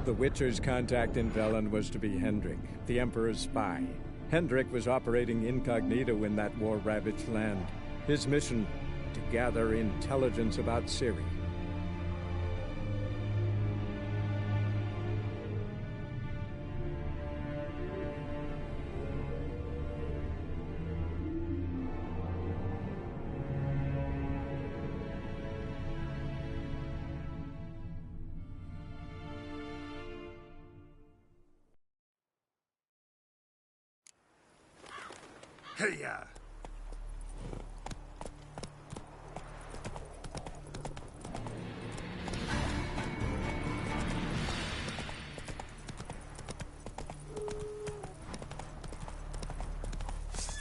The Witcher's contact in Velen was to be Hendrik, the Emperor's spy. Hendrik was operating incognito in that war-ravaged land. His mission, to gather intelligence about Ciri. Hey-ya!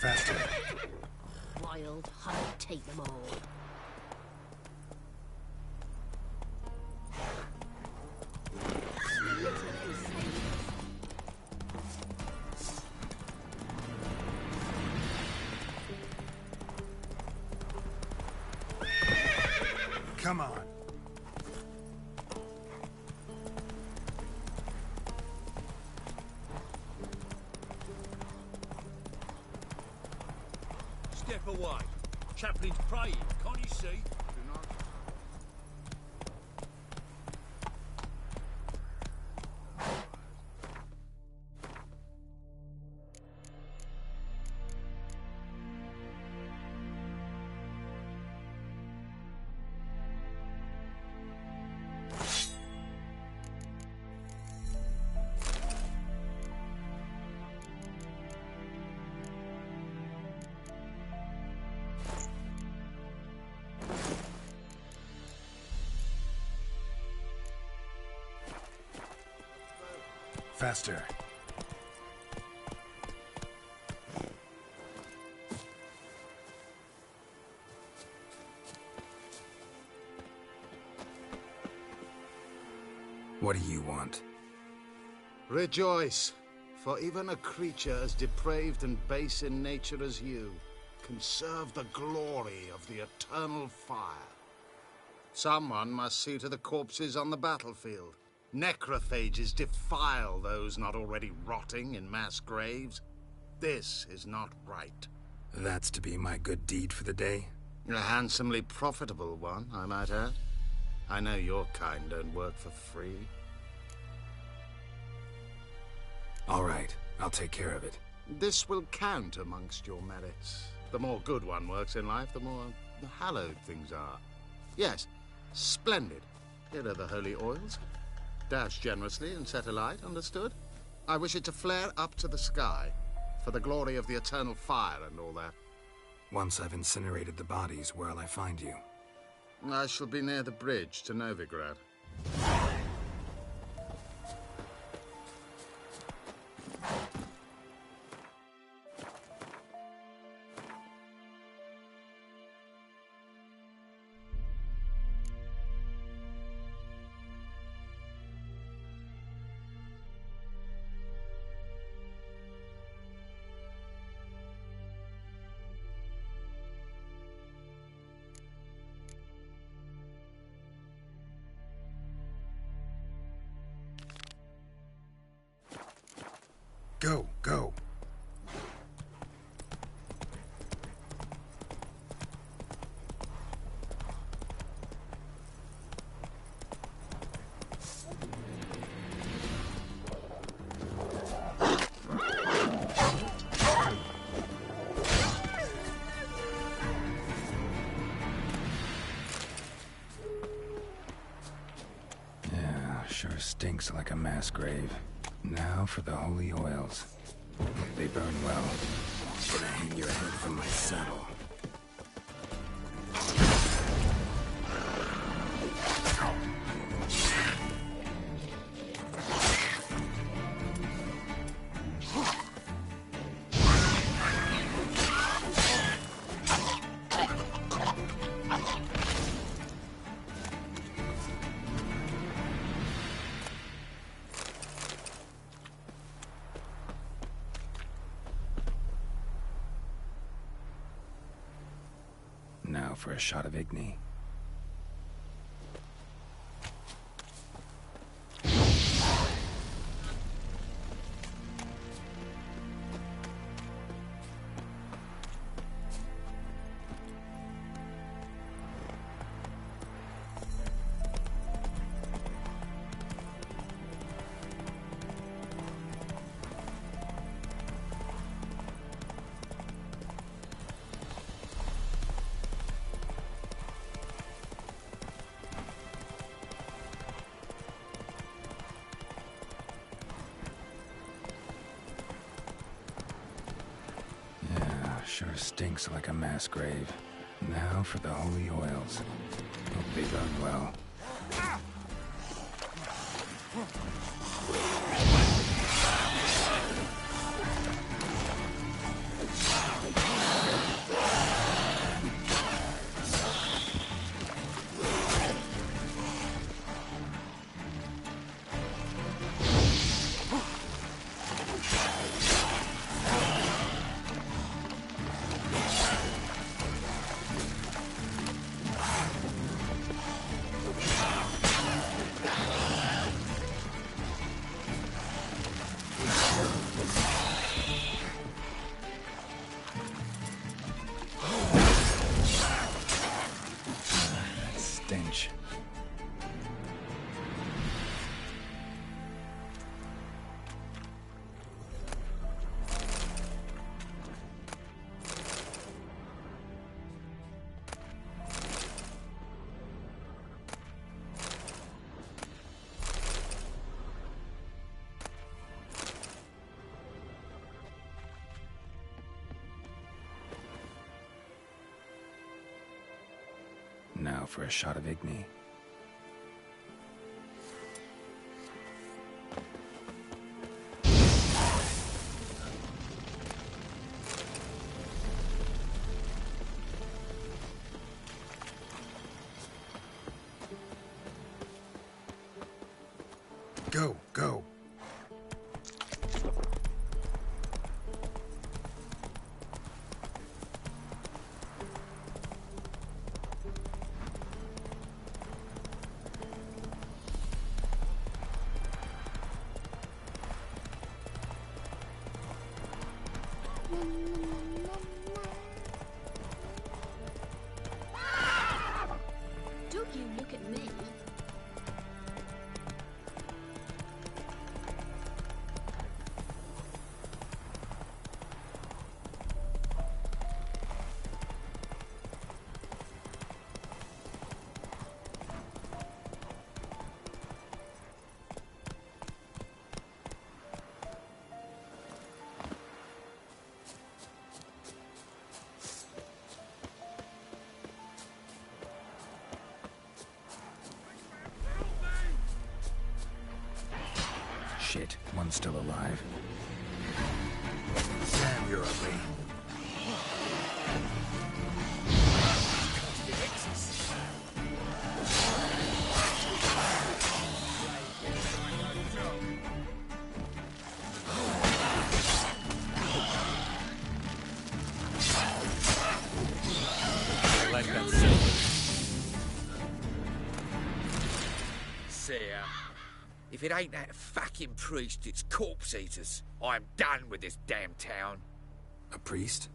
Faster. Wild hunt, take them all. Come on. Step away. Chaplain's praying, can't you see? Faster. What do you want? Rejoice, for even a creature as depraved and base in nature as you can serve the glory of the eternal fire. Someone must see to the corpses on the battlefield. Necrophages defile those not already rotting in mass graves. This is not right. That's to be my good deed for the day? A handsomely profitable one, I might add. I know your kind don't work for free. All right, I'll take care of it. This will count amongst your merits. The more good one works in life, the more hallowed things are. Yes, splendid. Here are the holy oils. Dash generously and set alight, understood? I wish it to flare up to the sky, for the glory of the eternal fire and all that. Once I've incinerated the bodies, where'll I find you? I shall be near the bridge to Novigrad. Go, go. Yeah, sure stinks like a mass grave. Now for the holy oils. They burn well. Gonna hang your head from my saddle. Now for a shot of Igni. Sure stinks like a mass grave. Now for the holy oils. Hope they burn well. Stench. Now for a shot of Igni. Go, go. Do you look at me? Shit, one's still alive. Damn, you're ugly. I like that silver. See ya. If it ain't that fucking priest, it's corpse eaters. I'm done with this damn town. A priest?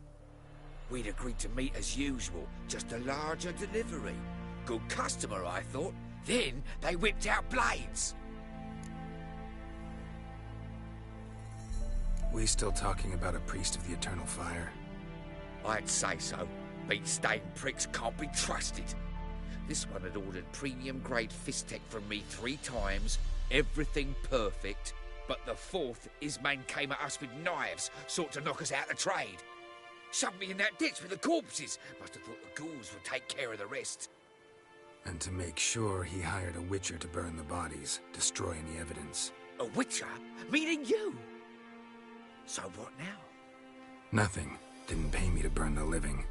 We'd agreed to meet as usual, just a larger delivery. Good customer, I thought. Then they whipped out blades. We still talking about a priest of the eternal fire? I'd say so. Beat-stained pricks can't be trusted. This one had ordered premium-grade fist tech from me 3 times, everything perfect, but the 4th, his man came at us with knives, sought to knock us out of trade. Shoved me in that ditch with the corpses. Must have thought the ghouls would take care of the rest. And to make sure, he hired a witcher to burn the bodies, destroy any evidence. A witcher? Meaning you? So what now? Nothing. Didn't pay me to burn the living.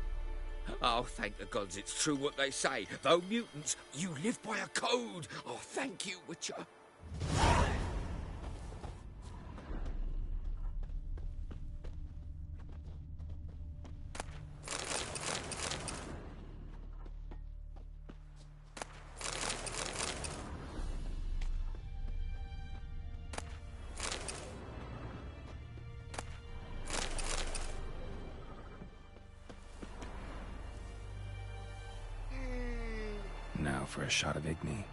Oh, thank the gods it's true what they say. Though mutants, you live by a code. Oh, thank you, Witcher. Now for a shot of Igni.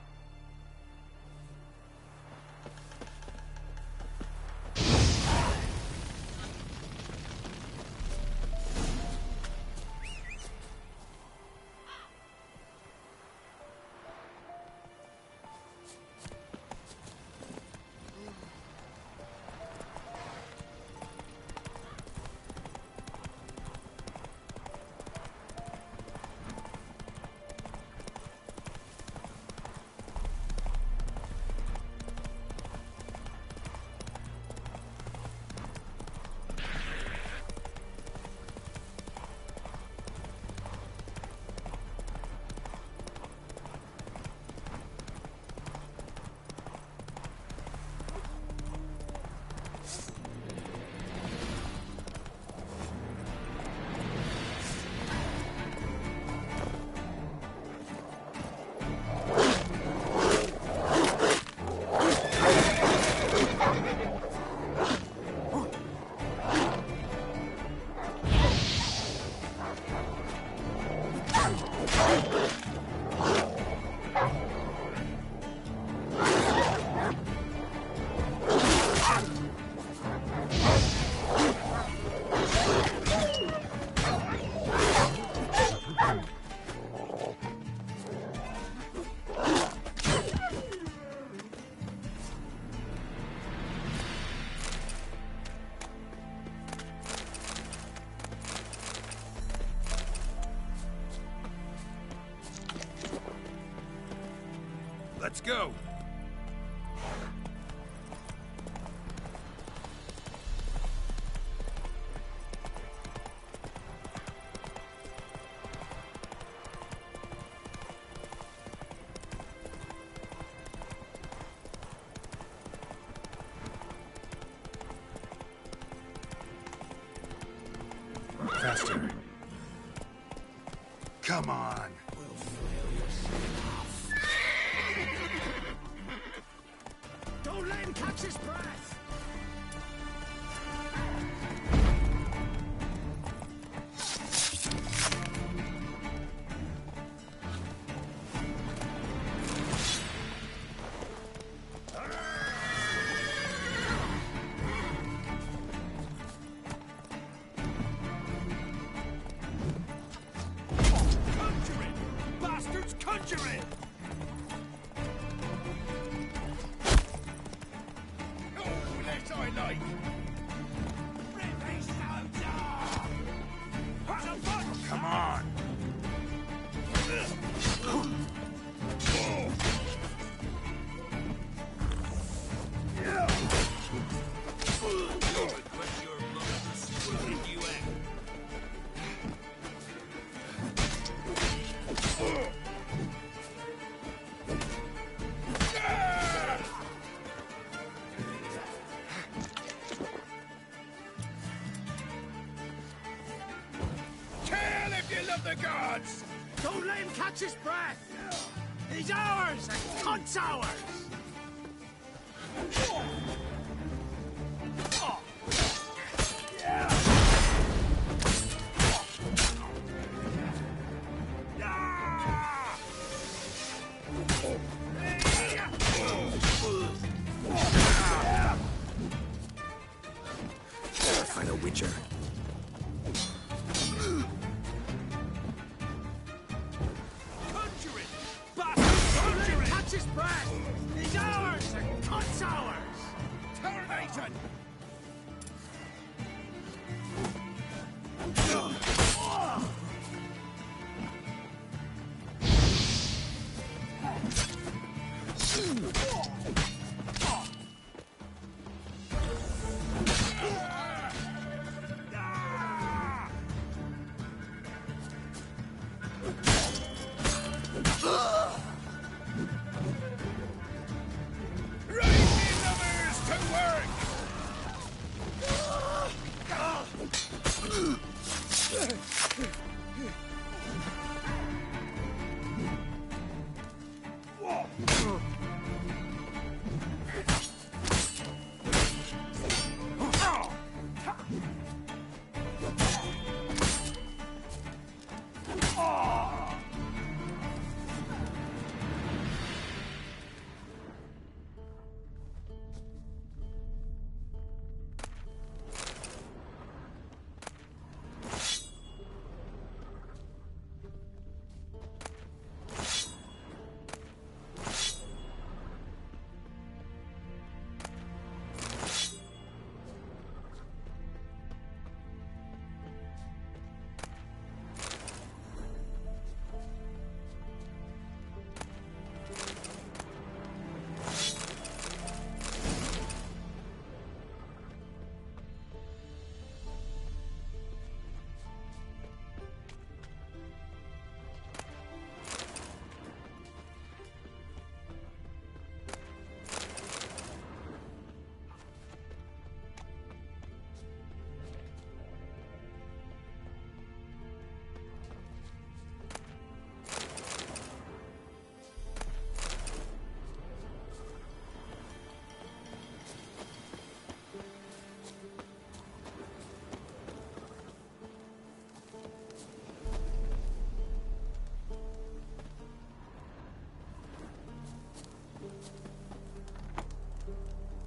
go! Faster. Come on! Don't let him catch his breath! Conjuring! Bastards conjuring! Oh, that I like! Rippy soldier! Come on! Kill if you love the gods! Don't let him catch his breath! He's ours! And cunt's ours! Find a witcher. Conjuring! Bastards conjuring! Catch his breath! He's ours! And cunt's ours! Terminator! Right, lovers, to work!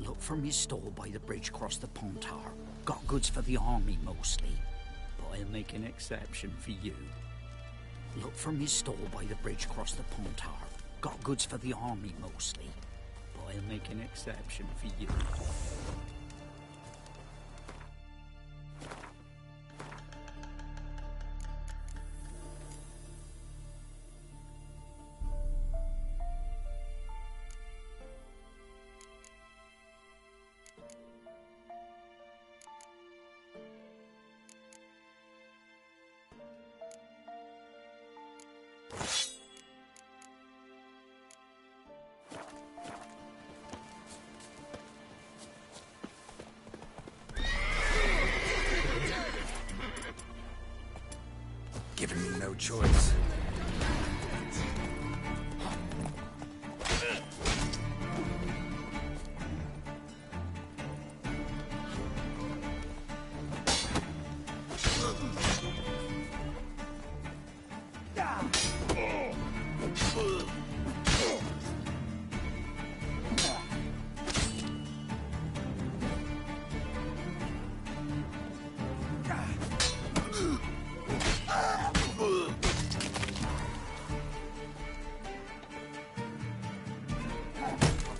Look for me stole by the bridge across the Pontar. Got goods for the army mostly, but I'll make an exception for you. Look for me stole by the bridge across the Pontar. Got goods for the army mostly, but I'll make an exception for you. choice.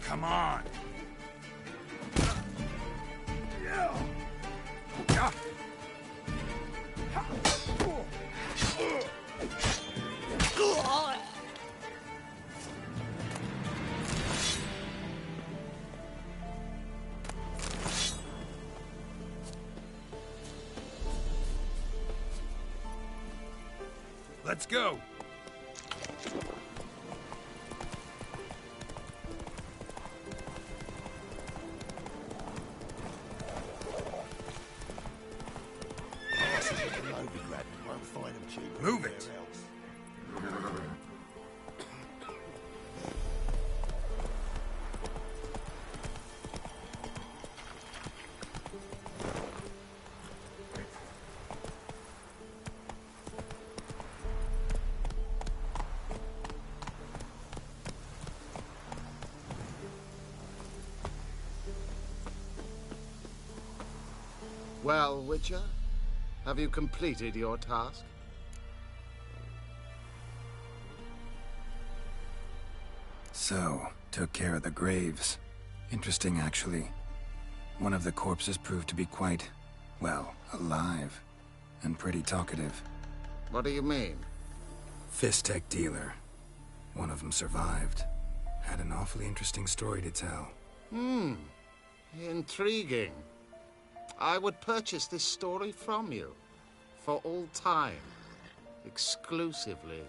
Come on. Let's go. Move it. Well, Witcher, have you completed your task? So, took care of the graves. Interesting, actually. One of the corpses proved to be quite, well, alive. And pretty talkative. What do you mean? Fistech dealer. One of them survived. Had an awfully interesting story to tell. Intriguing. I would purchase this story from you. For all time. Exclusively.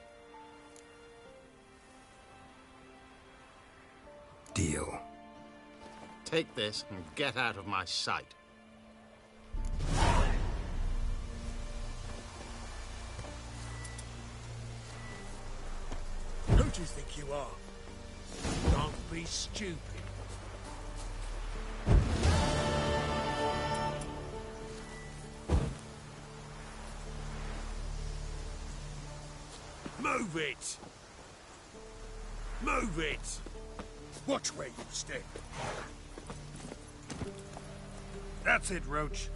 Deal. Take this and get out of my sight. Who do you think you are? Don't be stupid. Move it! Move it! Watch where you step. That's it, Roach.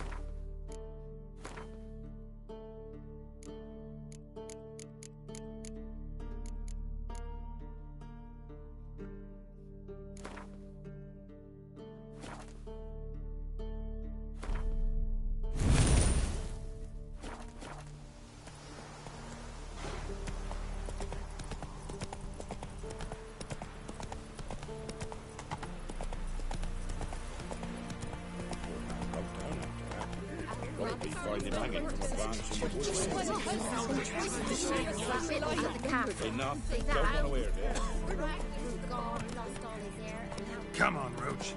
Come on, Roach.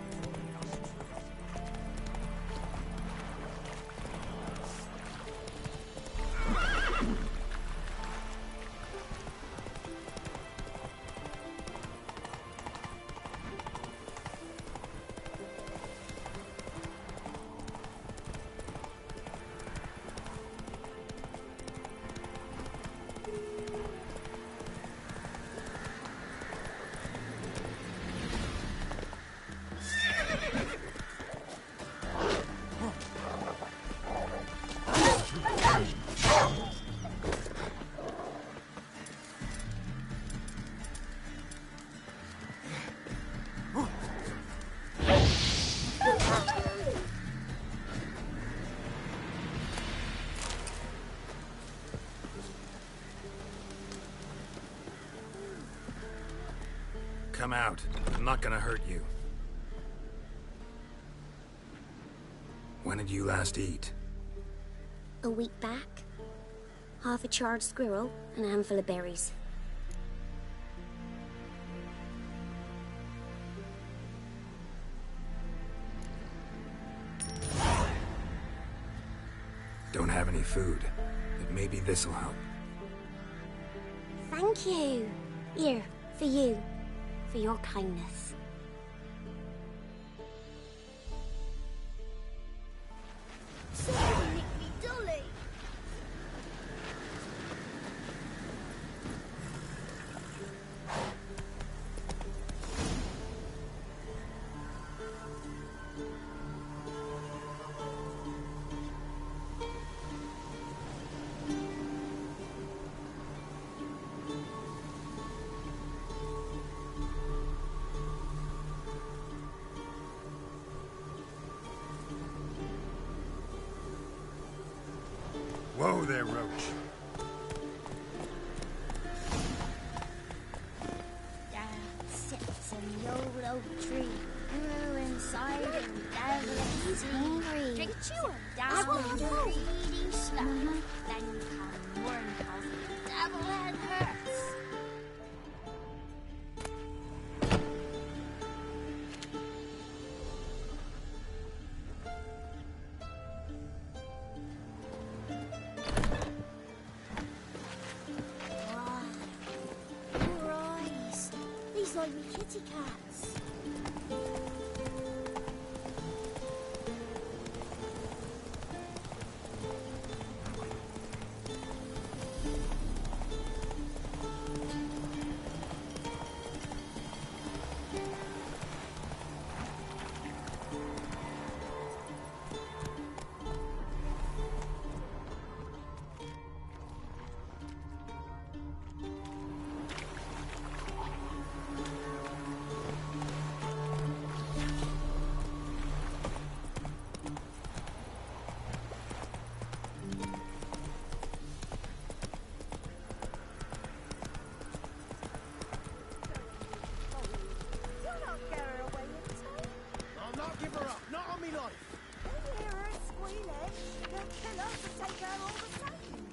Come out. I'm not gonna hurt you. When did you last eat? A week back. Half a charred squirrel and a handful of berries. Don't have any food, but maybe this'll help. Thank you. Here, for you. For your kindness. Somebody nick me dolly. Whoa there, Roach. Sits in the old oak tree. Grew inside and devil He's hungry. Drink chew down and greedy slug. Then come one of the devil head hurts. Your eyes. These like me kitty cats. I'll not give her up. Not on me life. Hear her squealing. They'll kill us and take her all the same.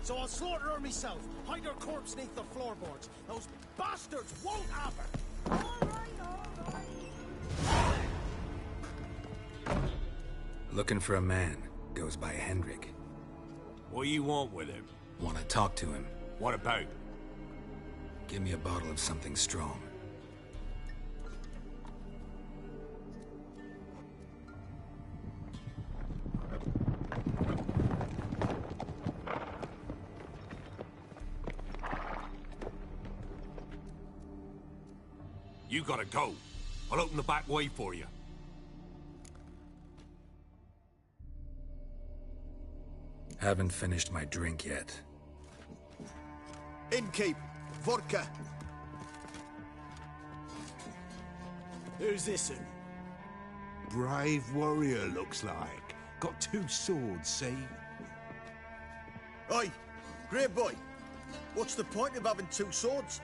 So I'll slaughter her myself. Hide her corpse neath the floorboards. Those bastards won't have her. All right, all right. Looking for a man. Goes by Hendrik. What you want with him? Want to talk to him. What about? Give me a bottle of something strong. You gotta go. I'll open the back way for you. Haven't finished my drink yet. Innkeep, vodka. Who's this one? Brave warrior, looks like. Got 2 swords, see? Oi, great boy. What's the point of having 2 swords?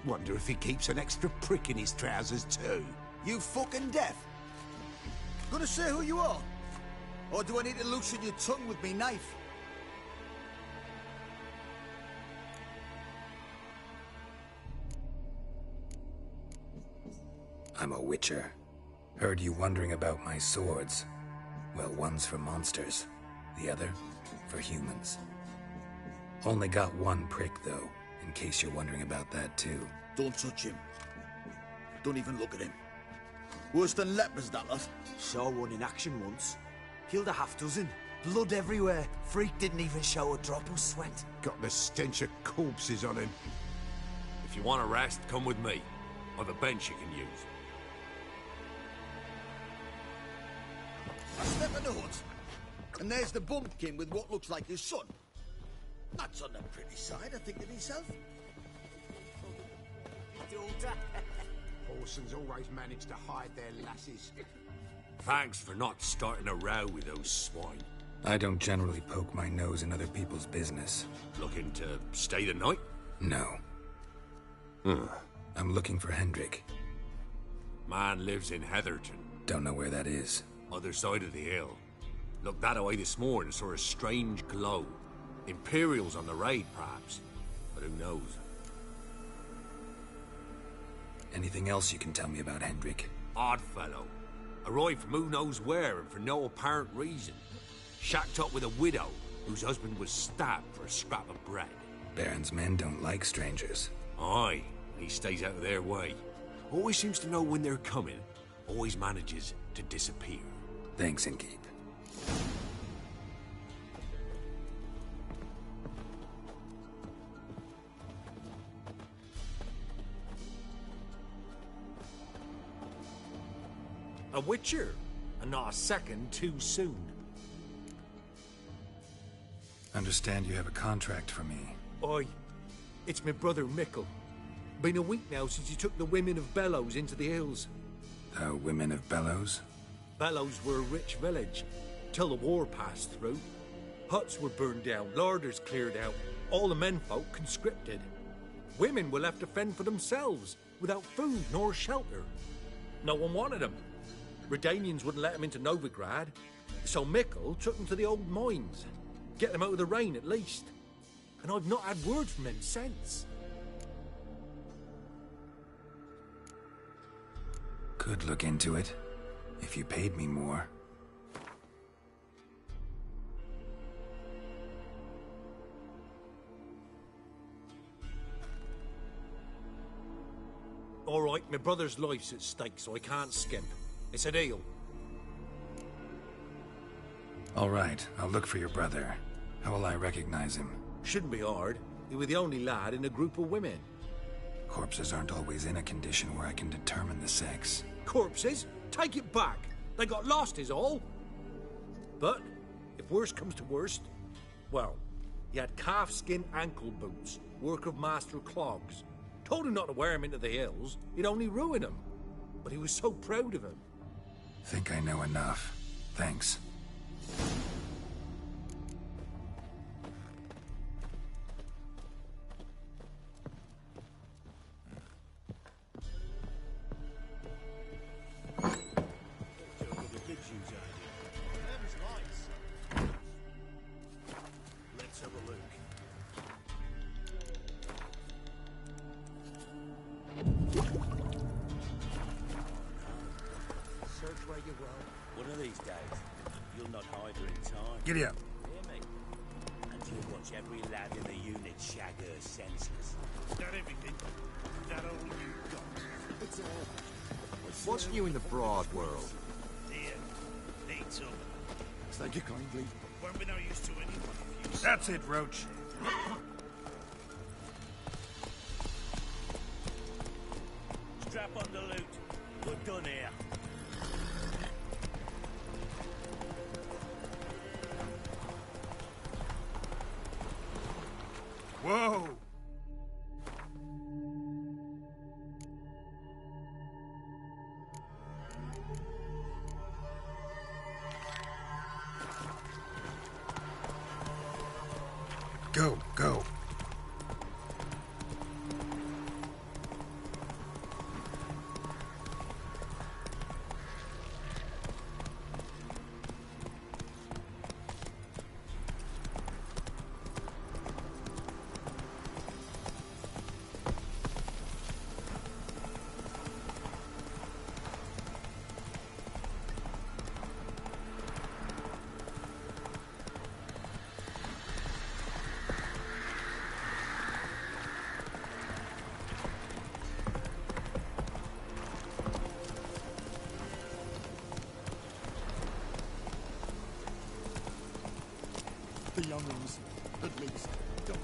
Wonder if he keeps an extra prick in his trousers, too. You fucking deaf? Gonna say who you are? Or do I need to loosen your tongue with me knife? I'm a witcher. Heard you wondering about my swords. Well, one's for monsters, the other for humans. Only got 1 prick, though, in case you're wondering about that, too. Don't touch him. Don't even look at him. Worse than lepers, that lot. Saw one in action once. Killed a half dozen. Blood everywhere. Freak didn't even show a drop of sweat. Got the stench of corpses on him. If you want a rest, come with me. Or the bench you can use. I step in the hut, and there's the bumpkin with what looks like his son. That's on the pretty side, I think to myself. Orsons always manage to hide their lasses. Thanks for not starting a row with those swine. I don't generally poke my nose in other people's business. Looking to stay the night? No. I'm looking for Hendrik. Man lives in Heatherton. Don't know where that is. Other side of the hill. Looked that away this morning, saw a strange glow. Imperials on the raid, perhaps. But who knows? Anything else you can tell me about Hendrik? Odd fellow. Arrived from who knows where and for no apparent reason. Shacked up with a widow, whose husband was stabbed for a scrap of bread. Baron's men don't like strangers. Aye, he stays out of their way. Always seems to know when they're coming. Always manages to disappear. Thanks, Inkeep. A witcher, and not a second too soon. Understand you have a contract for me. Oi, it's my brother Mickle. Been a week now since he took the women of Bellows into the hills. The women of Bellows? Bellows were a rich village, till the war passed through. Huts were burned down, larders cleared out, all the menfolk conscripted. Women were left to fend for themselves, without food nor shelter. No one wanted them. Redanians wouldn't let them into Novigrad, so Mickle took them to the old mines. Get them out of the rain, at least. And I've not had word from him since. Could look into it, if you paid me more. All right, my brother's life's at stake, so I can't skimp. It's a deal. All right, I'll look for your brother. How will I recognize him? Shouldn't be hard. You were the only lad in a group of women. Corpses aren't always in a condition where I can determine the sex. Corpses? Take it back. They got lost is all. But, if worst comes to worst, well, he had calfskin ankle boots, work of Master Clogs. Told him not to wear him into the hills, he'd only ruin him. But he was so proud of him. Think I know enough. Thanks. Let's have a look. Search where you will. One of these days, you'll not hide her in time. Giddy up. Hear me? And you'll watch every lad in the unit shag her senseless. Not everything. Not all you got. It's all. What's new in the broad world? Here. Need some. Thank you kindly. Won't be no use to anyone if you... That's it, Roach. Strap on the loot. We're done here. Whoa! Go, go. The younglings, at least, don't.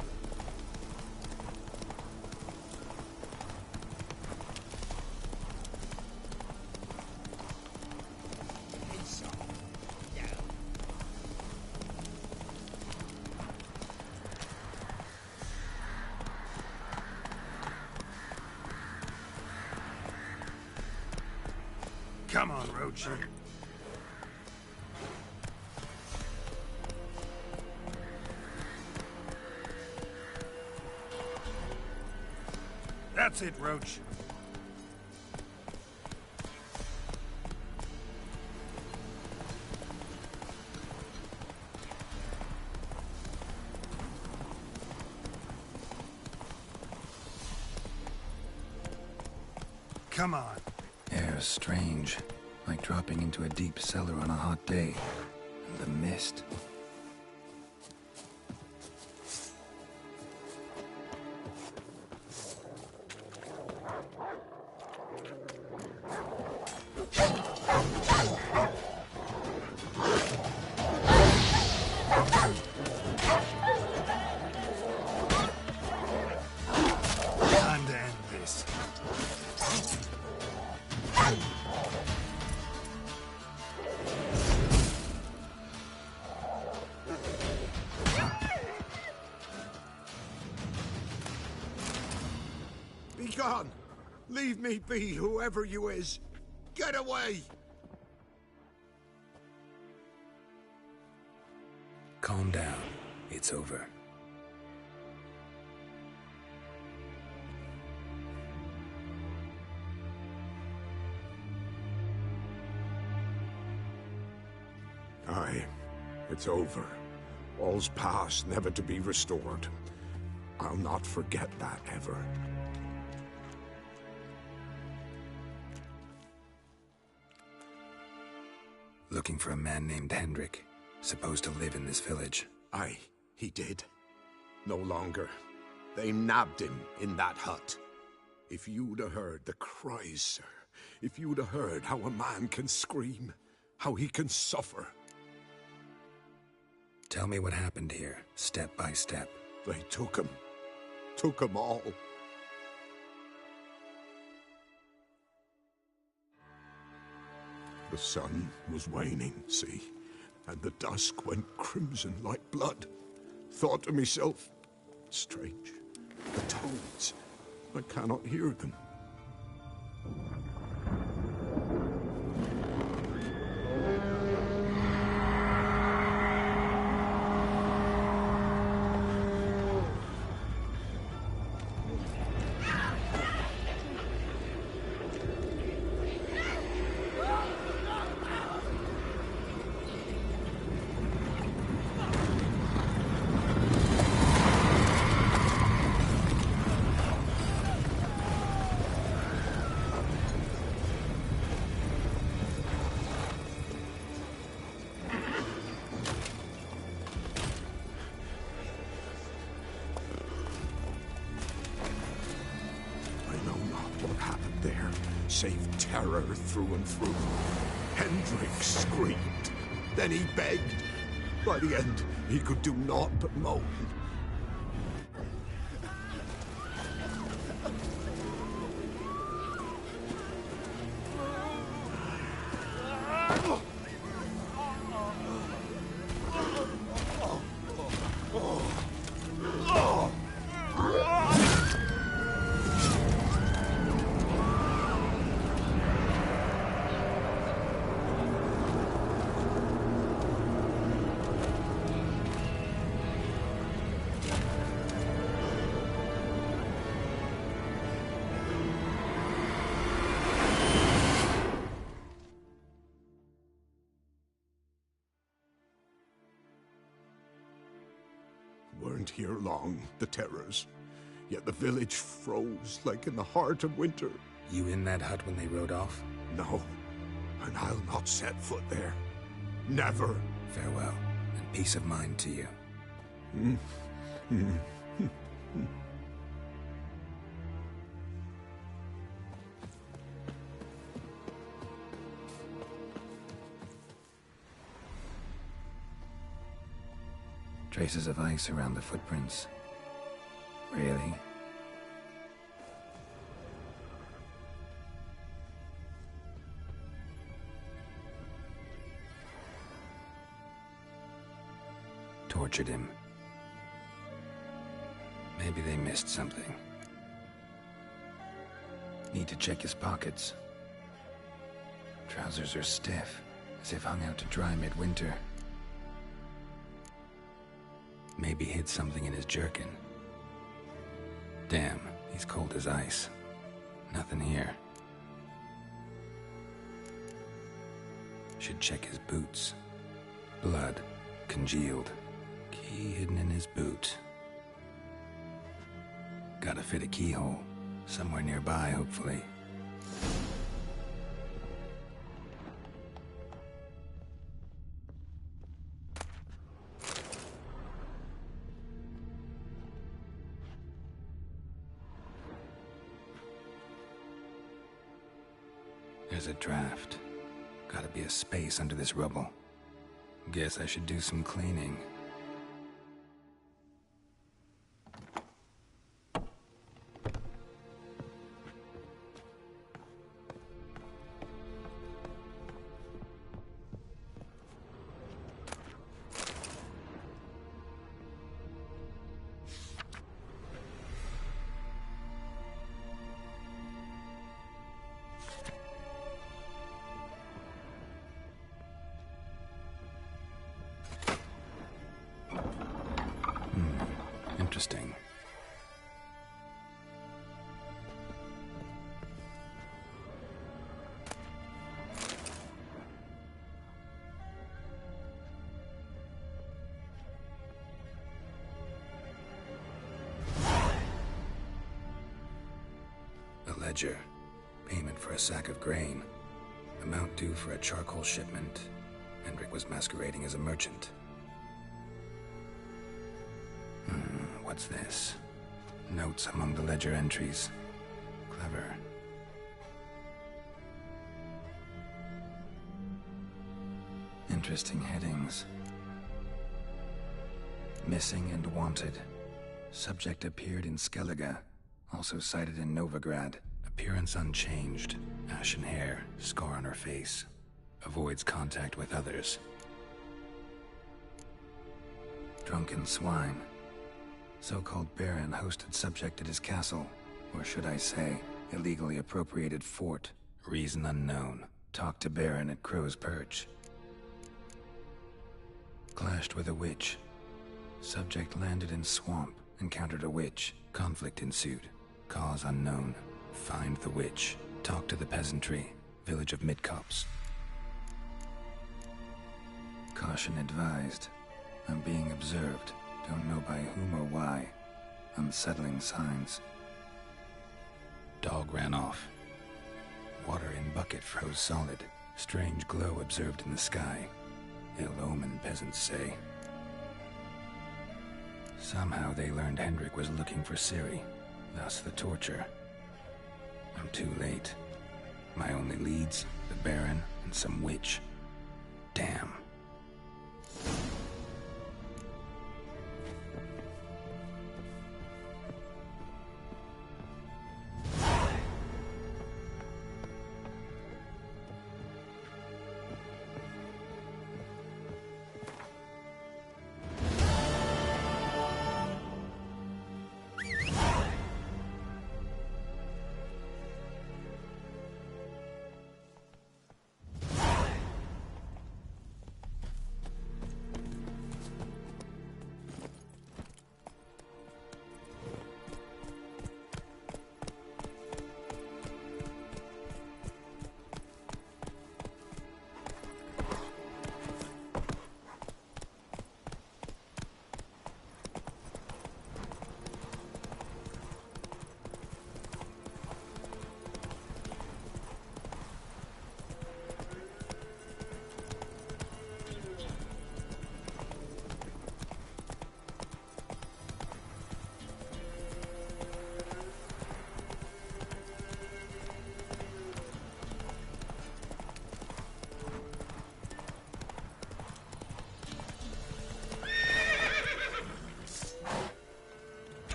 Come on, Roach. That's it, Roach. Come on. Air's strange, like dropping into a deep cellar on a hot day. And the mist. Leave me be, whoever you is. Get away! Calm down. It's over. Aye, it's over. All's past, never to be restored. I'll not forget that ever. Looking for a man named Hendrik, supposed to live in this village. Aye, he did. No longer. They nabbed him in that hut. If you'd have heard the cries, sir, if you'd have heard how a man can scream, how he can suffer. Tell me what happened here, step by step. They took him. Took them all. The sun was waning, see, and the dusk went crimson like blood. Thought to myself, strange, the toads, I cannot hear them. Save terror through and through. Hendrik screamed. Then he begged. By the end, he could do naught but moan. Weren't here long, the terrors. Yet the village froze like in the heart of winter. You in that hut when they rode off? No, and I'll not set foot there. Never. Farewell, and peace of mind to you. Traces of ice around the footprints. Really? Tortured him. Maybe they missed something. Need to check his pockets. Trousers are stiff, as if hung out to dry midwinter. Maybe hid something in his jerkin. Damn, he's cold as ice. Nothing here. Should check his boots. Blood, congealed. Key hidden in his boot. Gotta fit a keyhole. Somewhere nearby, hopefully. There's a draft. Gotta be a space under this rubble. Guess I should do some cleaning. interesting. A ledger. Payment for a sack of grain. Amount due for a charcoal shipment. Hendrik was masquerading as a merchant. What's this? Notes among the ledger entries. Clever. Interesting headings. Missing and wanted. Subject appeared in Skellige. Also sighted in Novigrad. Appearance unchanged. Ashen hair. Scar on her face. Avoids contact with others. Drunken swine. So-called Baron hosted subject at his castle. Or should I say, illegally appropriated fort. Reason unknown. Talked to Baron at Crow's Perch. Clashed with a witch. Subject landed in swamp. Encountered a witch. Conflict ensued. Cause unknown. Find the witch. Talk to the peasantry. Village of Midcopse. Caution advised. I'm being observed. Don't know by whom or why. Unsettling signs. Dog ran off. Water in bucket froze solid. Strange glow observed in the sky. Ill omen, peasants say. Somehow they learned Hendrik was looking for Ciri. Thus the torture. I'm too late. My only leads, the Baron and some witch. Damn.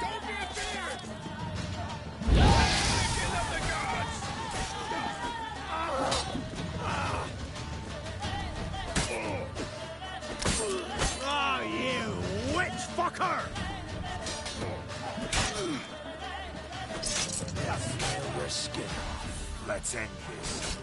Don't be afeard! Kill of the gods! Ah, you witch fucker! Just nail your skin off. Let's end this.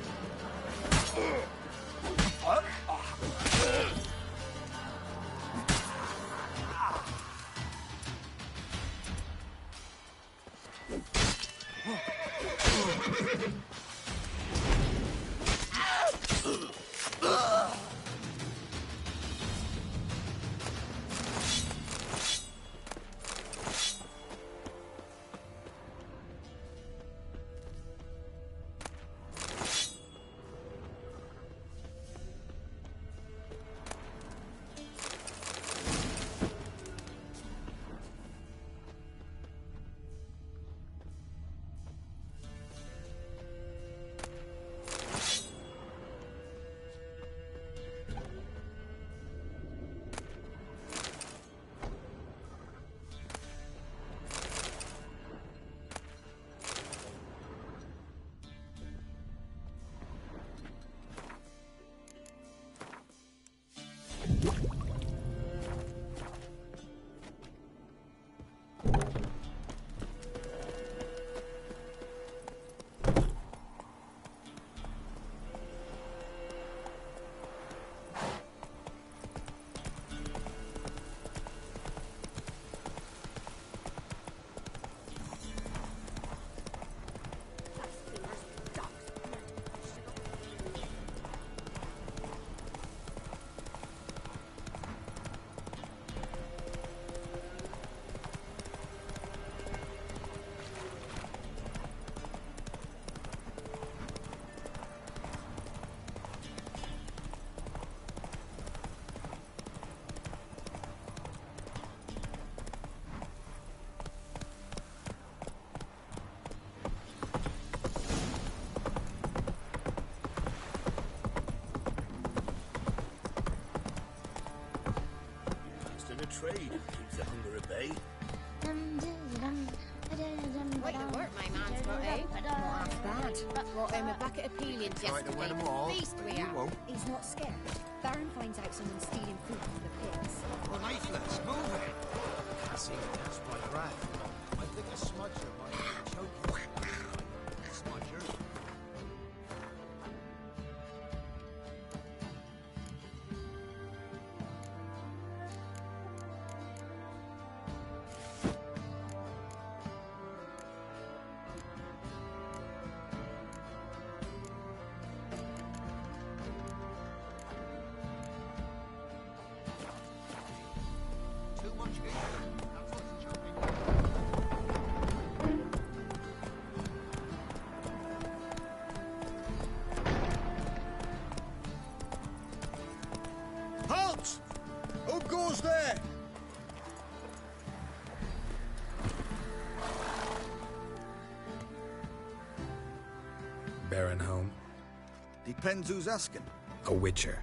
Trade keeps the hunger at bay. Way to work, my man, Scotty. Not half bad. Brought home a bucket of peelings yesterday. Feast we are. He's not scared. Baron finds out someone's stealing food from the pits. Well, Nathan's moving. I can't see the catch my breath. I think a smudger might be choking. Smudger? Halt! Who goes there? Baron home? Depends who's asking. A witcher.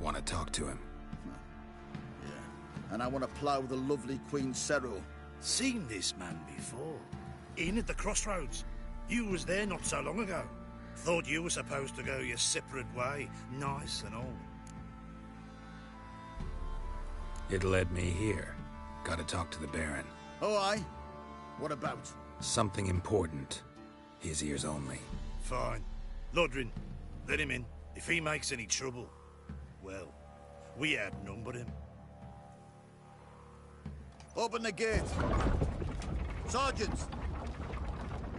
Want to talk to him? Yeah. And I want to plough the lovely Queen Cyril. Seen this man before. In at the crossroads. You was there not so long ago. Thought you were supposed to go your separate way, nice and all. It led me here. Gotta talk to the Baron. Oh, aye? What about? Something important. His ears only. Fine. Lodrin, let him in. If he makes any trouble, well, we outnumber him. Open the gate. Sergeants!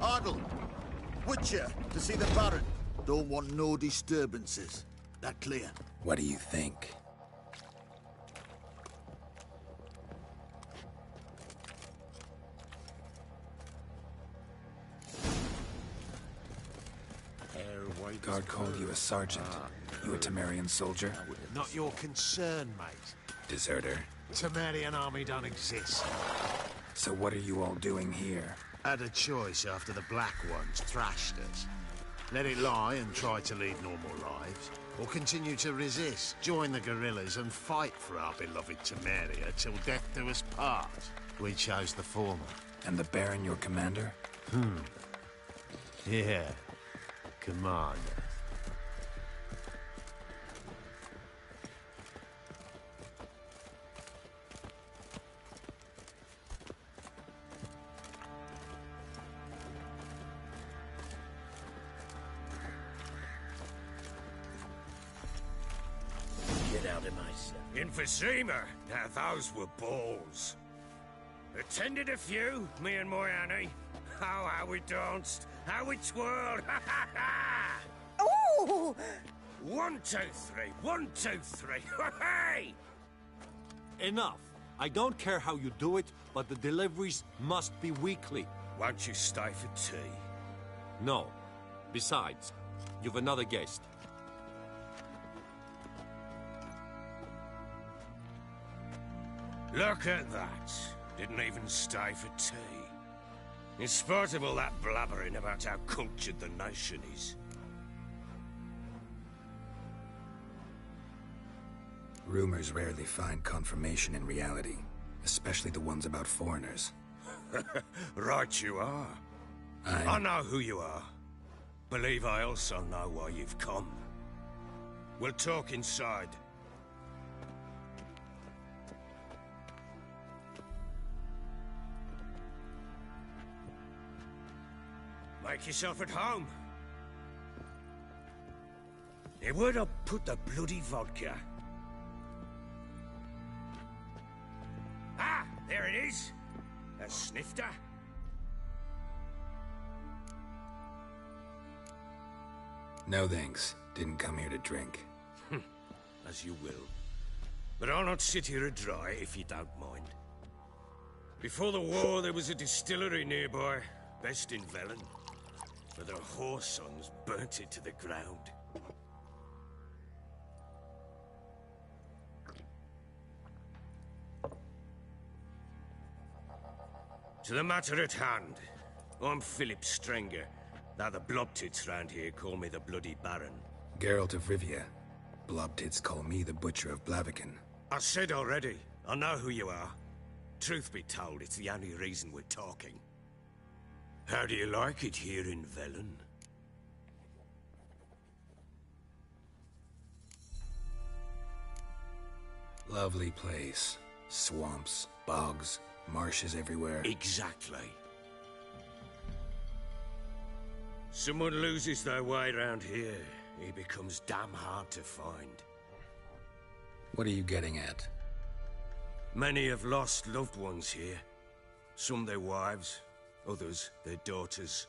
Ardle! Witcher, to see the Baron. Don't want no disturbances. That clear? What do you think? Guard called you a sergeant. You a Temerian soldier? Not your concern, mate. Deserter? Temerian army don't exist. So what are you all doing here? Had a choice after the Black Ones thrashed us. Let it lie and try to lead normal lives, or continue to resist, join the guerrillas and fight for our beloved Temeria till death do us part. We chose the former. And the Baron your commander? Yeah. Commander. Get out of my sight. Emphysema. Now those were balls. Attended a few, me and my Annie. Oh, how we danced, how we twirled. Ooh! 1, 2, 3. 1, 2, 3. Hey! Enough. I don't care how you do it, but the deliveries must be weekly. Won't you stay for tea? No. Besides, you've another guest. Look at that. Didn't even stay for tea. In spite of all that blabbering about how cultured the nation is. Rumors rarely find confirmation in reality, especially the ones about foreigners. Right you are. I know who you are. Believe I also know why you've come. We'll talk inside. Make yourself at home. Now, where'd I put the bloody vodka? Ah, there it is. A snifter. No thanks. Didn't come here to drink. As you will. But I'll not sit here dry if you don't mind. Before the war, there was a distillery nearby, best in Velen. But the whoresons burnt it to the ground. To the matter at hand, I'm Philip Strenger, though the blobtits round here call me the Bloody Baron. Geralt of Rivia. Blobtits call me the Butcher of Blaviken. I said already, I know who you are. Truth be told, it's the only reason we're talking. How do you like it here in Velen? Lovely place. Swamps, bogs, marshes everywhere. Exactly. Someone loses their way around here, he becomes damn hard to find. What are you getting at? Many have lost loved ones here. Some their wives, others their daughters.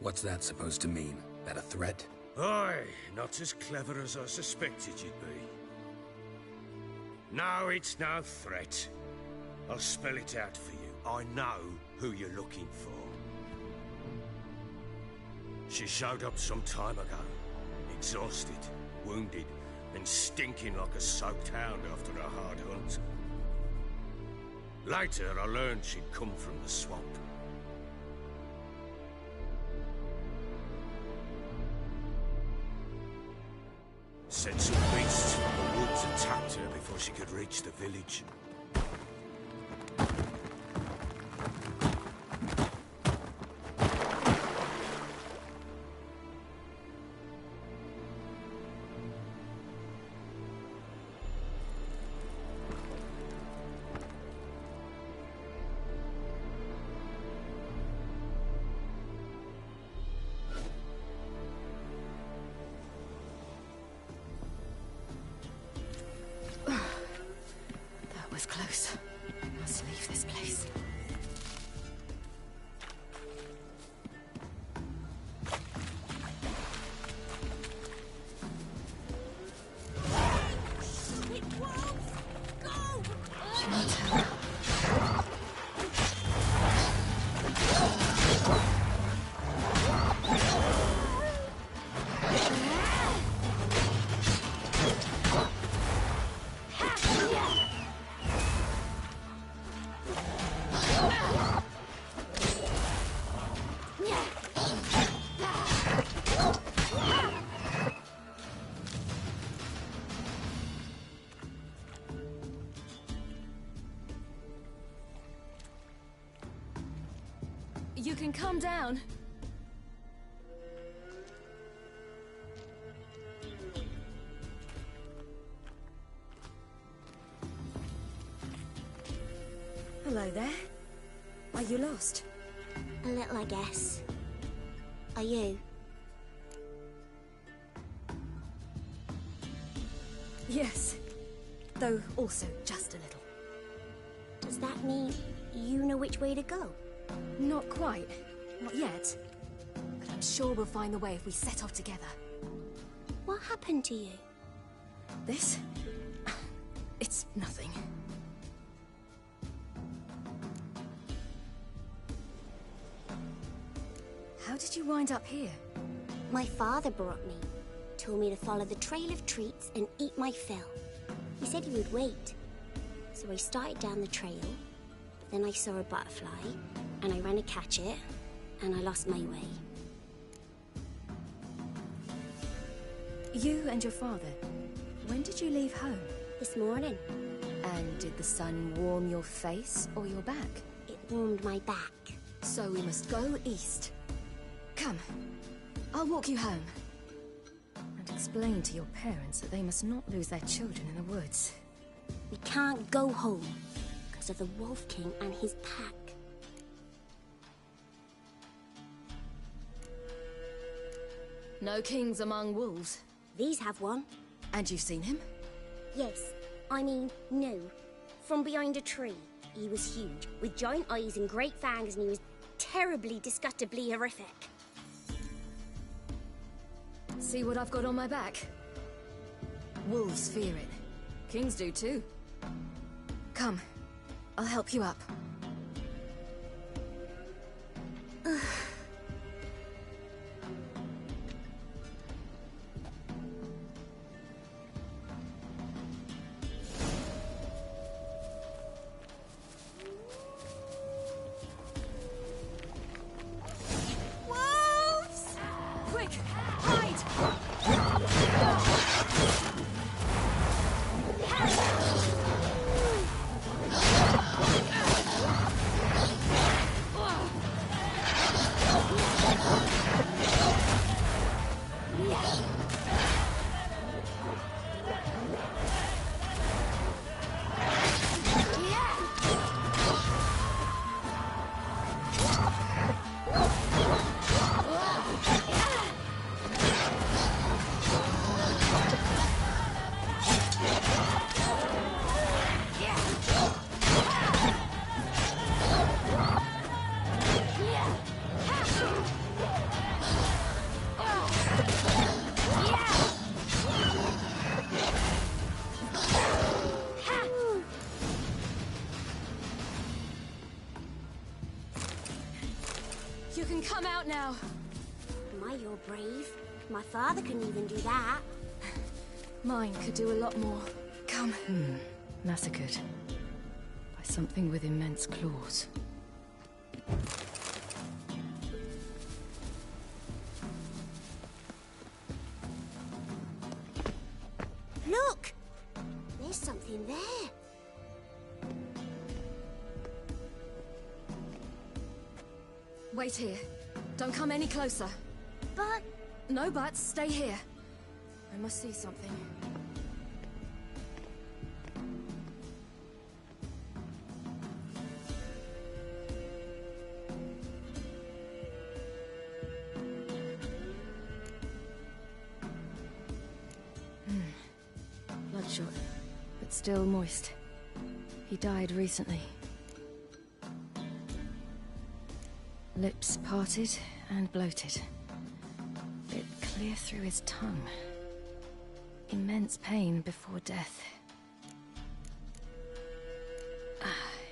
What's that supposed to mean? That a threat? Aye, not as clever as I suspected you'd be. No, it's no threat. I'll spell it out for you. I know who you're looking for. She showed up some time ago. Exhausted, wounded, and stinking like a soaked hound after a hard hunt. Later, I learned she'd come from the swamp. Said some beasts from the woods attacked her before she could reach the village. That was close. I must leave this place. She needs help. You can come down. Hello there. Are you lost? A little, I guess. Are you? Yes. Though also just a little. Does that mean you know which way to go? Not quite. Not yet. But I'm sure we'll find the way if we set off together. What happened to you? This? It's nothing. How did you wind up here? My father brought me. Told me to follow the trail of treats and eat my fill. He said he would wait. So I started down the trail. Then I saw a butterfly, and I ran to catch it, and I lost my way. You and your father, when did you leave home? This morning. And did the sun warm your face or your back? It warmed my back. So we must go east. Come, I'll walk you home. And explain to your parents that they must not lose their children in the woods. We can't go home because of the Wolf King and his pack. No kings among wolves. These have one. And you've seen him? Yes. I mean, no. From behind a tree. He was huge, with giant eyes and great fangs, and he was terribly, disgustingly horrific. See what I've got on my back? Wolves fear it. Kings do too. Come, I'll help you up. Wolves! Quick, hide! You can come out now. My, you're brave. My father couldn't even do that. Mine could do a lot more. Come. Massacred. By something with immense claws. Look! There's something there. Wait here. Don't come any closer. But... No buts. Stay here. I must see something. Bloodshot, but still moist. He died recently. Lips parted and bloated. Bit clear through his tongue. Immense pain before death.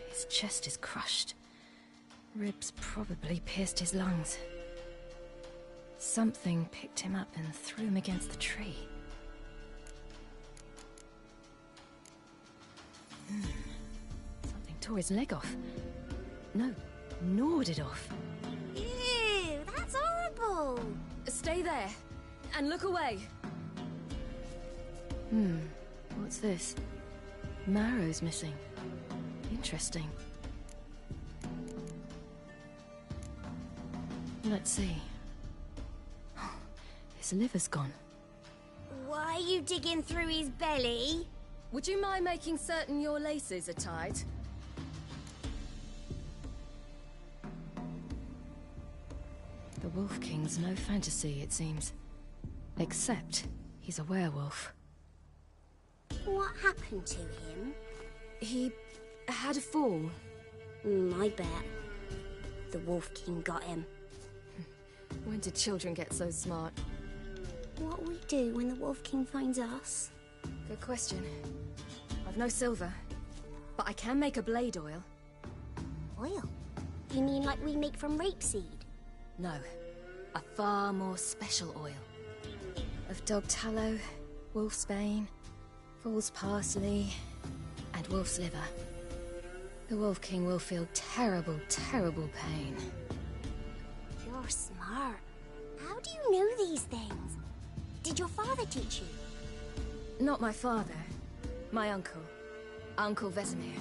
His chest is crushed. Ribs probably pierced his lungs. Something picked him up and threw him against the tree. Something tore his leg off. No, gnawed it off. Ew, that's horrible. Stay there, and look away. What's this? Marrow's missing. Interesting. Let's see. His liver's gone. Why are you digging through his belly? Would you mind making certain your laces are tied? The Wolf King's no fantasy, it seems. Except he's a werewolf. What happened to him? He had a fall. I bet. The Wolf King got him. When did children get so smart? What'll we do when the Wolf King finds us? Good question. I've no silver, but I can make a blade oil. Oil? You mean like we make from rapeseed? No, a far more special oil. Of dog tallow, wolfsbane, fool's parsley, and wolf's liver. The Wolf King will feel terrible, terrible pain. You're smart. How do you know these things? Did your father teach you? Not my father. My uncle. Uncle Vesemir.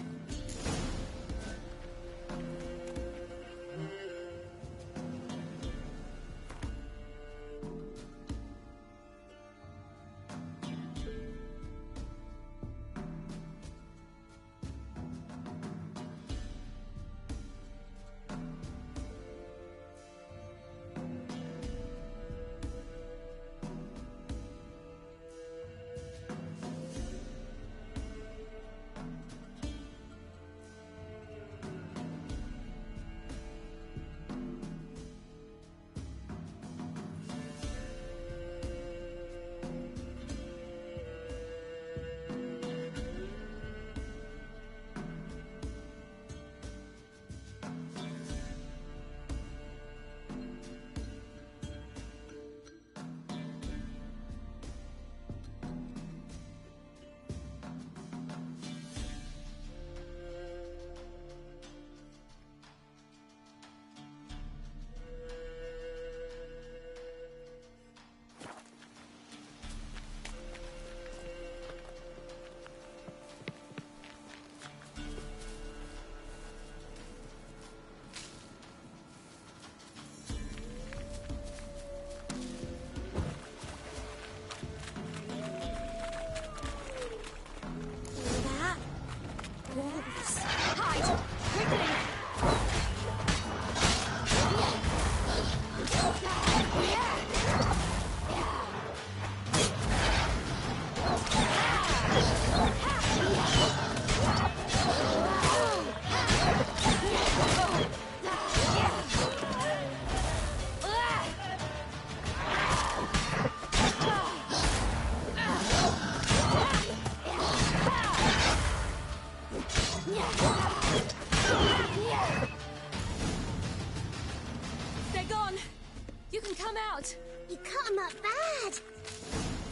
They're gone! You can come out! You cut them up bad!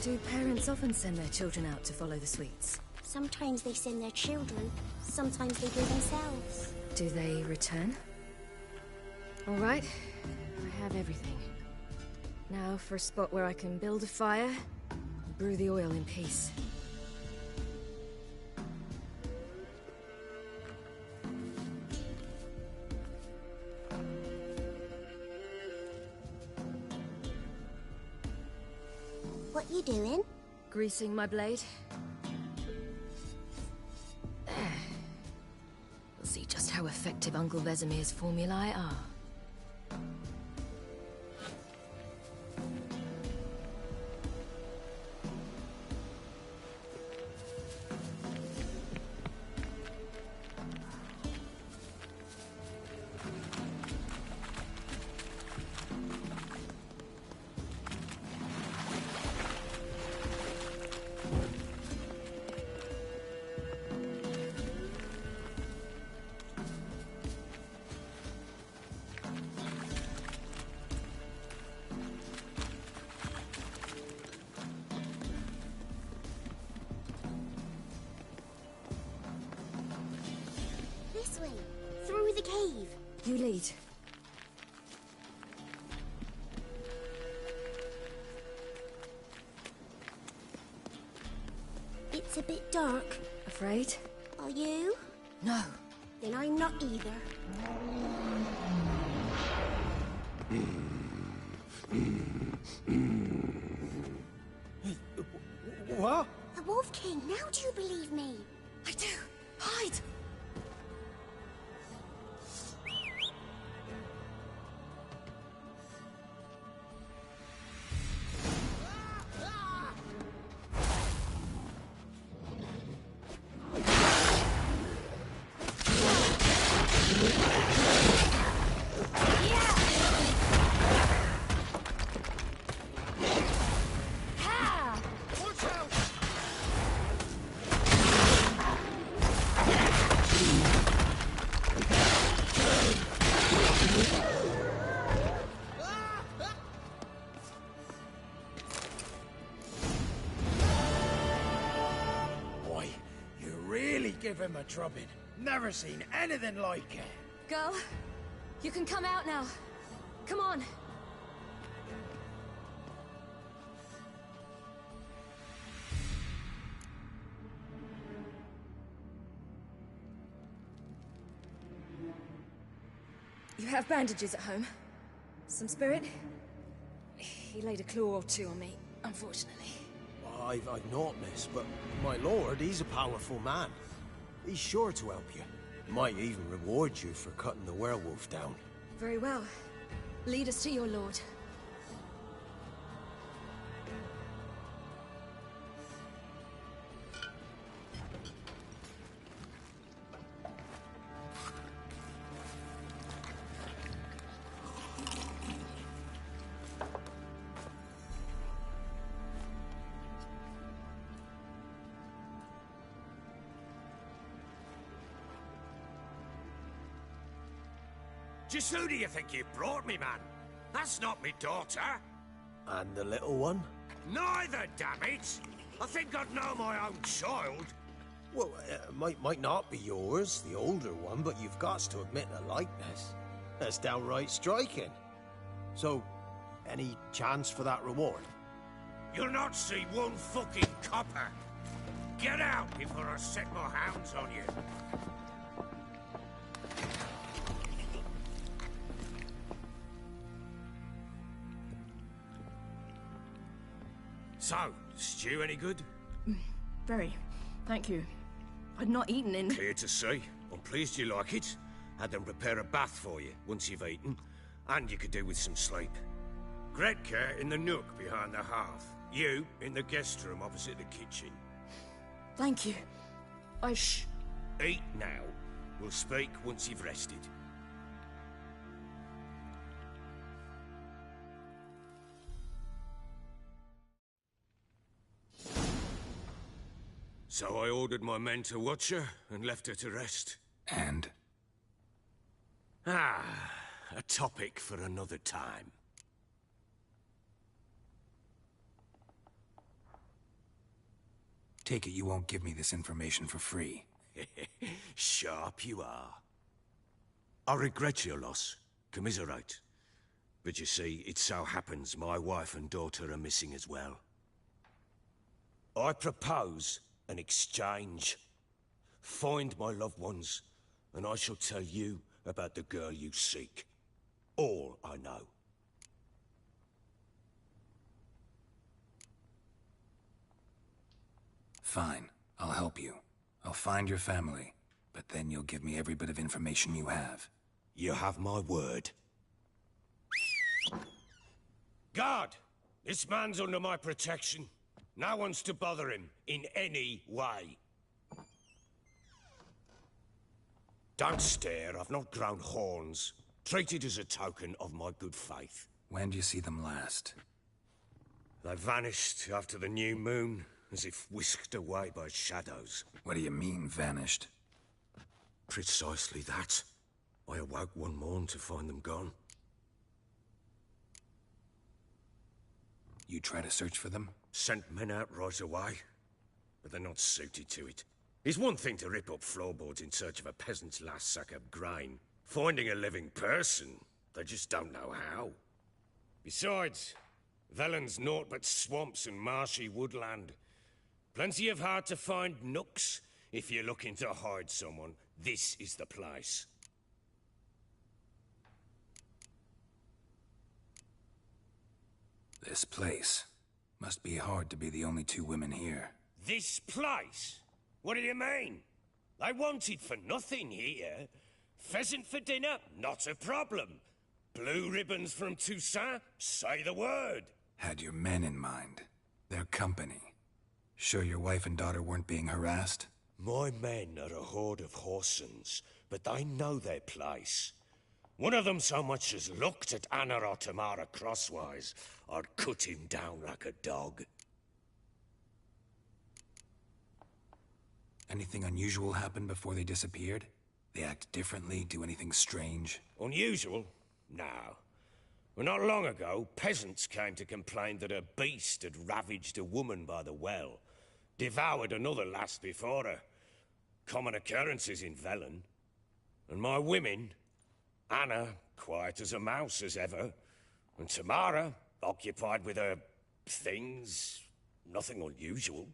Do parents often send their children out to follow the sweets? Sometimes they send their children, sometimes they do themselves. Do they return? All right, I have everything. Now for a spot where I can build a fire, and brew the oil in peace. What you doing? Greasing my blade. We'll see just how effective Uncle Vesemir's formulae are. This way, through the cave. You lead. It's a bit dark. Afraid? Are you? No. Then I'm not either. What? The Wolf King, now do you believe me? I do. Hide! Give him a drubbing. Never seen anything like it. Girl, you can come out now. Come on. You have bandages at home? Some spirit? He laid a claw or two on me, unfortunately. I've not, miss, but my lord, he's a powerful man. He's sure to help you. Might even reward you for cutting the werewolf down. Very well. Lead us to your lord. Just who do you think you brought me, man? That's not me daughter. And the little one? Neither, damn it! I think I'd know my own child. Well, might not be yours, the older one, but you've got to admit a likeness. That's downright striking. So, any chance for that reward? You'll not see one fucking copper. Get out before I set my hounds on you. So, stew any good? Very. Thank you. I'd not eaten in... Clear to see. I'm pleased you like it. Had them prepare a bath for you once you've eaten. And you could do with some sleep. Gretka in the nook behind the hearth. You in the guest room opposite the kitchen. Thank you. Eat now. We'll speak once you've rested. So I ordered my men to watch her and left her to rest. And? A topic for another time. Take it you won't give me this information for free. Sharp you are. I regret your loss. Commiserate. But you see, it so happens my wife and daughter are missing as well. I propose an exchange. Find my loved ones, and I shall tell you about the girl you seek. All I know. Fine. I'll help you. I'll find your family, but then you'll give me every bit of information you have. You have my word. Guard! This man's under my protection. No one's to bother him in any way. Don't stare, I've not grown horns. Treat it as a token of my good faith. When do you see them last? They vanished after the new moon, as if whisked away by shadows. What do you mean, vanished? Precisely that. I awoke one morn to find them gone. You try to search for them? Sent men out right away, but they're not suited to it. It's one thing to rip up floorboards in search of a peasant's last sack of grain. Finding a living person, they just don't know how. Besides, Velen's naught but swamps and marshy woodland. Plenty of hard-to-find nooks. If you're looking to hide someone, this is the place. This place. Must be hard to be the only two women here. This place? What do you mean? I wanted for nothing here. Pheasant for dinner? Not a problem. Blue ribbons from Toussaint? Say the word. Had your men in mind. Their company. Sure your wife and daughter weren't being harassed? My men are a horde of Horsens, but they know their place. One of them so much as looked at Anna or Tamara crosswise, I'd cut him down like a dog. Anything unusual happen before they disappeared? They act differently, do anything strange? Unusual? No. Well, not long ago, peasants came to complain that a beast had ravaged a woman by the well. Devoured another lass before her. Common occurrences in Velen. And my women... Anna, quiet as a mouse as ever. And Tamara, occupied with her... things... nothing unusual.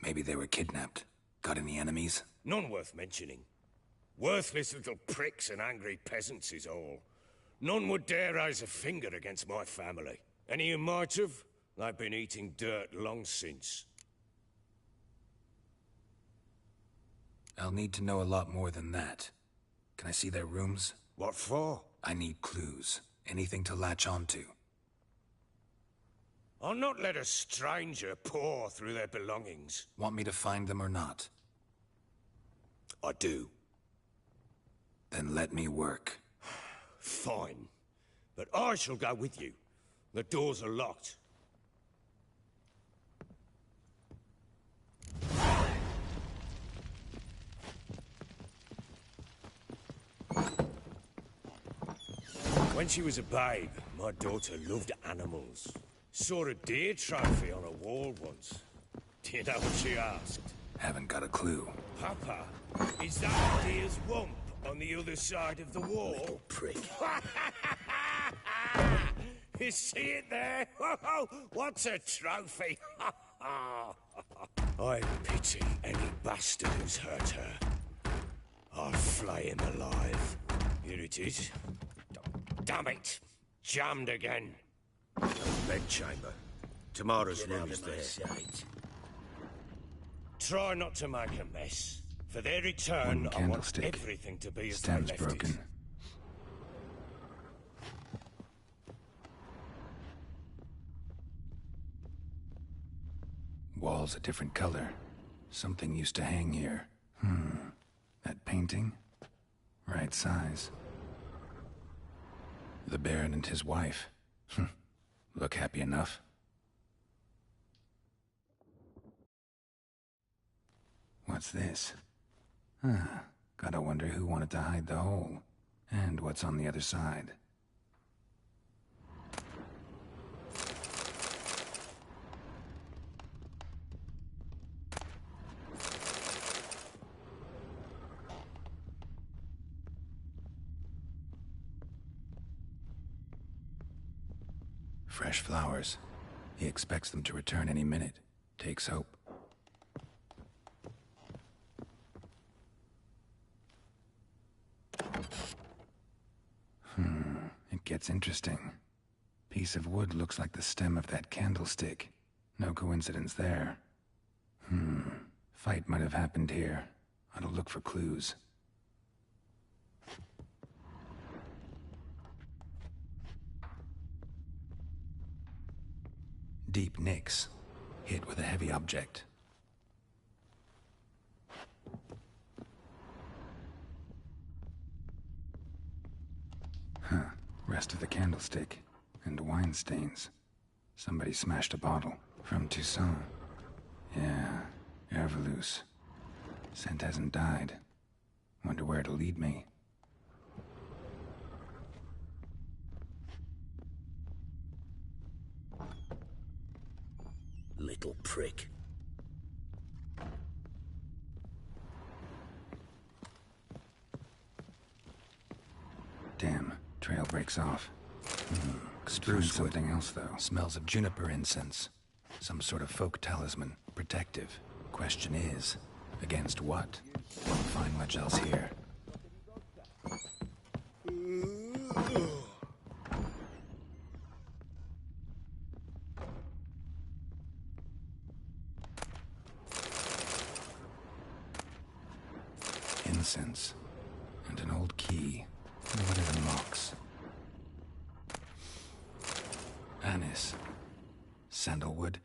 Maybe they were kidnapped. Got any enemies? None worth mentioning. Worthless little pricks and angry peasants is all. None would dare raise a finger against my family. Any who might have, they've been eating dirt long since. I'll need to know a lot more than that. Can I see their rooms? What for? I need clues. Anything to latch onto. I'll not let a stranger pore through their belongings. Want me to find them or not? I do. Then let me work. Fine. But I shall go with you. The doors are locked. When she was a babe, my daughter loved animals. Saw a deer trophy on a wall once. Do you know what she asked? Haven't got a clue. Papa, is that a deer's wump on the other side of the wall? Little prick. You see it there? What's a trophy? I pity any bastard who's hurt her. I'll flay him alive. Here it is. Damn it! Jammed again. Bedchamber. Tamara's room is there. Try not to make a mess. For their return, I want everything to be as they left broken. it. Wall's a different color. Something used to hang here. That painting? Right size. The Baron and his wife. Look happy enough. What's this? Gotta wonder who wanted to hide the hole. And what's on the other side. Fresh flowers. He expects them to return any minute. Takes hope. It gets interesting. Piece of wood looks like the stem of that candlestick. No coincidence there. Fight might have happened here. Ought to look for clues. Deep nicks. Hit with a heavy object. Rest of the candlestick. And wine stains. Somebody smashed a bottle. From Toussaint. Yeah, Herveloos. Scent hasn't died. Wonder where it'll lead me. Little prick. Damn, trail breaks off. Spruce something else, though. Smells of juniper incense. Some sort of folk talisman. Protective. Question is, against what? Won't find much else here. incense. And an old key. What are the marks? Anise. Sandalwood.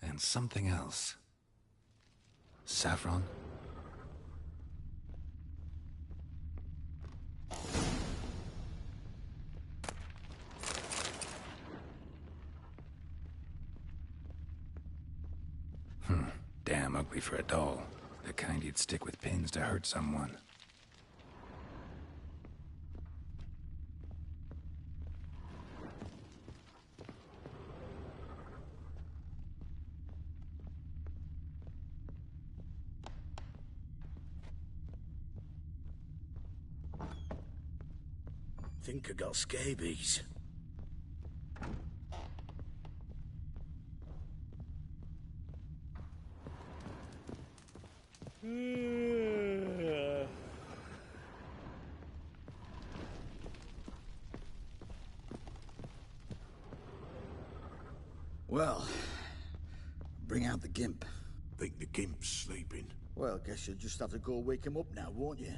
And something else. Saffron? Damn ugly for a doll. The kind you'd stick with pins to hurt someone. Think I got scabies. Well, bring out the Gimp. Think the Gimp's sleeping? Well, guess you'll just have to go wake him up now, won't you?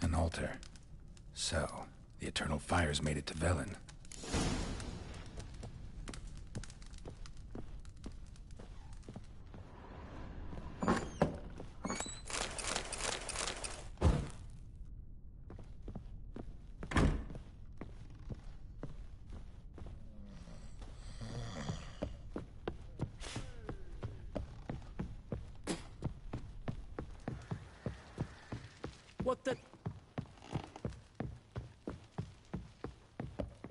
An altar. So, the Eternal Fires made it to Velen. What the...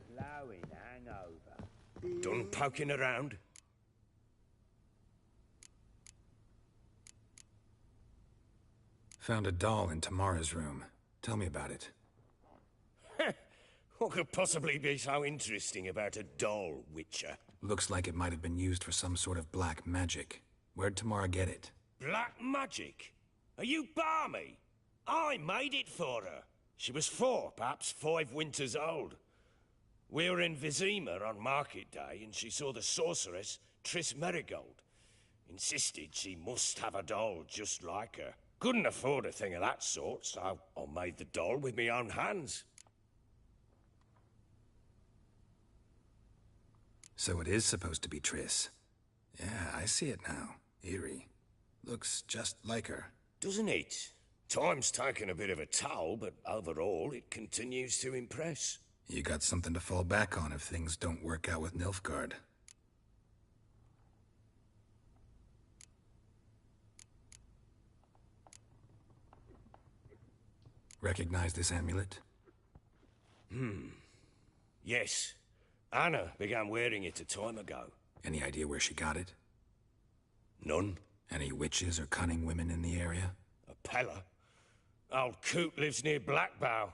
Blowing hangover. Done poking around? Found a doll in Tamara's room. Tell me about it. What could possibly be so interesting about a doll, Witcher? Looks like it might have been used for some sort of black magic. Where'd Tamara get it? Black magic? Are you balmy? I made it for her. She was 4, perhaps 5 winters old. We were in Vizima on market day, and she saw the sorceress, Triss Merigold. Insisted she must have a doll just like her. Couldn't afford a thing of that sort, so I made the doll with my own hands. So it is supposed to be Triss. Yeah, I see it now. Eerie. Looks just like her. Doesn't it? Time's taken a bit of a toll, but overall, it continues to impress. You got something to fall back on if things don't work out with Nilfgaard. Recognize this amulet? Yes. Anna began wearing it a time ago. Any idea where she got it? None. Any witches or cunning women in the area? A Pella. Old Coot lives near Blackbow.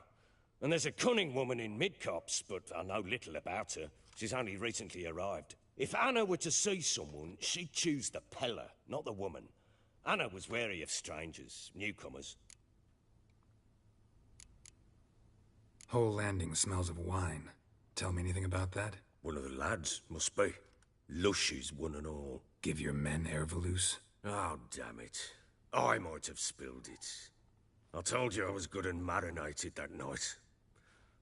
And there's a cunning woman in Midcopse, but I know little about her. She's only recently arrived. If Anna were to see someone, she'd choose the Pella, not the woman. Anna was wary of strangers, newcomers. Whole landing smells of wine. Tell me anything about that? One of the lads, must be. Lushes, one and all. Give your men Ervelus? Oh, damn it. I might have spilled it. I told you I was good and marinated that night.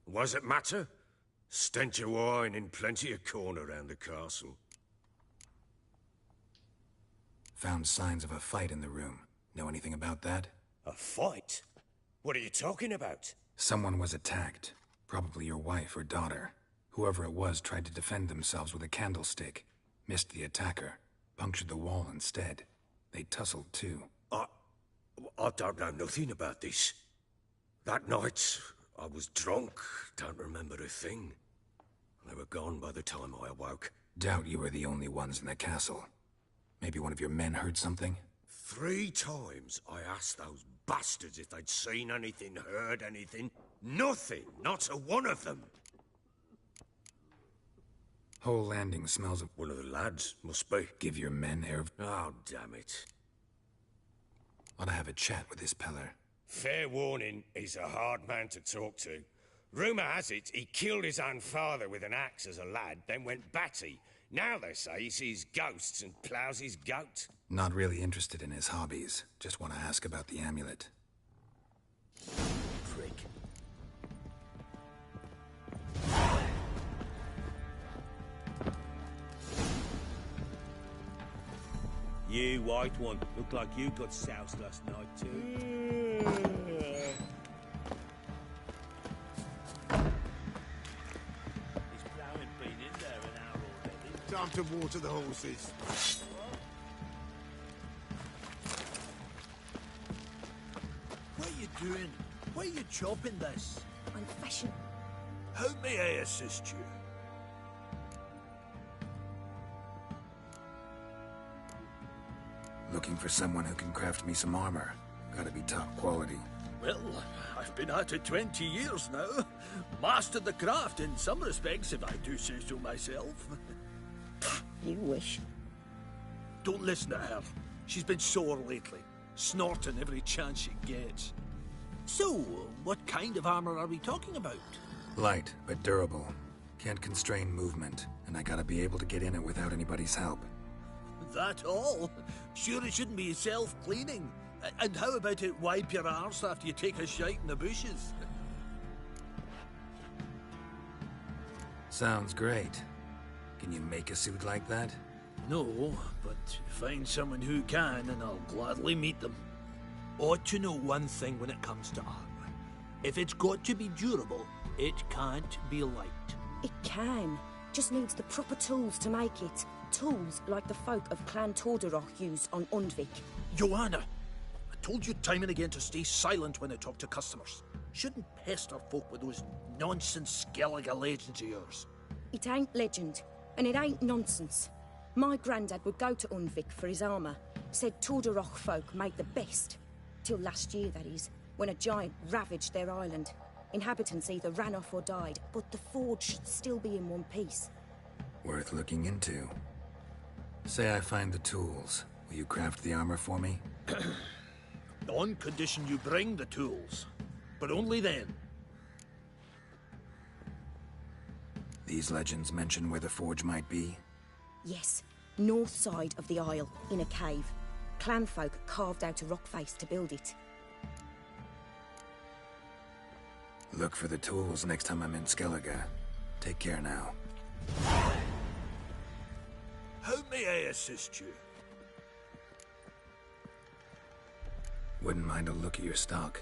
What does it matter? Stench of wine in plenty of corn around the castle. Found signs of a fight in the room. Know anything about that? A fight? What are you talking about? Someone was attacked. Probably your wife or daughter. Whoever it was tried to defend themselves with a candlestick. Missed the attacker. Punctured the wall instead. They tussled too. I don't know nothing about this. That night, I was drunk. Don't remember a thing. They were gone by the time I awoke. Doubt you were the only ones in the castle. Maybe one of your men heard something? 3 times I asked those bastards if they'd seen anything, heard anything. Nothing, not a one of them. Whole landing smells of... One of the lads, must be. Give your men air of... Oh, damn it. Ought to have a chat with this Peller. Fair warning, he's a hard man to talk to. Rumour has it he killed his own father with an axe as a lad, then went batty. Now they say he sees ghosts and ploughs his goat. Not really interested in his hobbies. Just want to ask about the amulet. Prick. You, white one, look like you got soused last night too. His ploughing been in there an hour already. Time to water the horses. What are you doing? Why are you chopping this? I'm fashion. How may I assist you? Looking for someone who can craft me some armor. Gotta be top quality. Well, I've been at it 20 years now. Mastered the craft in some respects, if I do say so myself. You wish. Don't listen to her. She's been sore lately, snorting every chance she gets. So, what kind of armor are we talking about? Light, but durable. Can't constrain movement, and I gotta be able to get in it without anybody's help. That all? Sure it shouldn't be self-cleaning. And how about it wipe your arse after you take a shite in the bushes? Sounds great. Can you make a suit like that? No, but find someone who can and I'll gladly meet them. Ought to know one thing when it comes to armor. If it's got to be durable, it can't be light. It can. Just needs the proper tools to make it. Tools like the folk of Clan Tordarroch use on Undvik. Joanna, I told you time and again to stay silent when I talk to customers. Shouldn't pester folk with those nonsense Skellige legends of yours. It ain't legend, and it ain't nonsense. My granddad would go to Undvik for his armour. Said Tordarroch folk made the best. Till last year, that is, when a giant ravaged their island. Inhabitants either ran off or died, but the forge should still be in one piece. Worth looking into. Say I find the tools. Will you craft the armor for me? On condition you bring the tools. But only then. These legends mention where the forge might be? Yes, north side of the isle, in a cave. Clanfolk carved out a rock face to build it. Look for the tools next time I'm in Skellige. Take care now. How may I assist you? Wouldn't mind a look at your stock.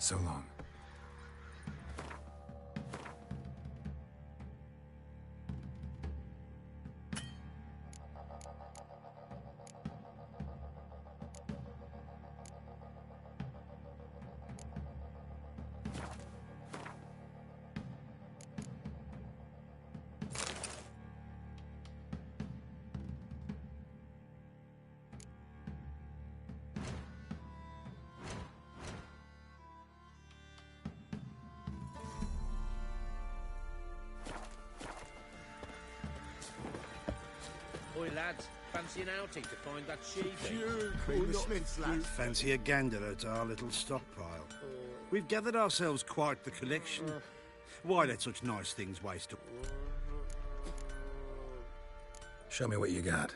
So long. Oi, lads, fancy an outing to find that sheep? Bring the Smiths, lads. Fancy a gander at our little stockpile. We've gathered ourselves quite the collection. Why let such nice things waste? Show me what you got.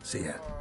See ya.